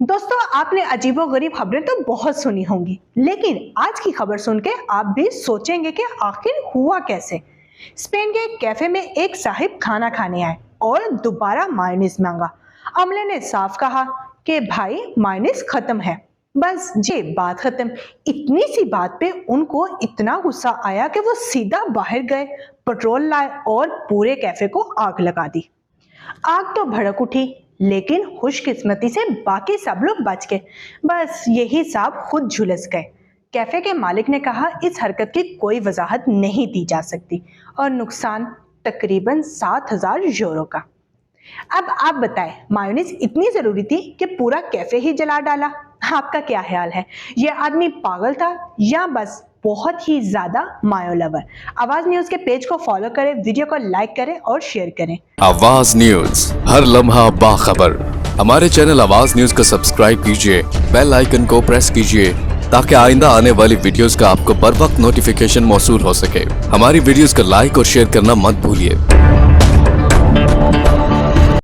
दोस्तों, आपने अजीबोगरीब खबरें तो बहुत सुनी होंगी, लेकिन आज की खबर सुन के आप भी सोचेंगे कि आखिर हुआ कैसे। स्पेन के एक कैफे में एक साहिब खाना खाने आए और दोबारा मायोनीज मांगा। अमले ने साफ कहा कि भाई मायोनीज खत्म है। बस ये बात खत्म। इतनी सी बात पे उनको इतना गुस्सा आया कि वो सीधा बाहर गए, पेट्रोल लाए और पूरे कैफे को आग लगा दी। आग तो भड़क उठी, लेकिन खुशकिस्मती से बाकी सब लोग बच गए। बस यही साहब खुद झुलस गए। कैफे के मालिक ने कहा इस हरकत की कोई वजाहत नहीं दी जा सकती और नुकसान तकरीबन 7,000 यूरो का। अब आप बताएं, मायोनीज इतनी जरूरी थी कि पूरा कैफे ही जला डाला? आपका क्या ख्याल है? यह आदमी पागल था या बस बहुत ही ज्यादा मायो लवर? आवाज न्यूज के पेज को फॉलो करें, वीडियो को लाइक करें और शेयर करें। आवाज न्यूज, हर लम्हा बाखबर। हमारे चैनल आवाज न्यूज को सब्सक्राइब कीजिए, बेल आइकन को प्रेस कीजिए ताकि आइंदा आने वाली वीडियोस का आपको बर वक्त नोटिफिकेशन मौसूल हो सके। हमारी वीडियोस को लाइक और शेयर करना मत भूलिए।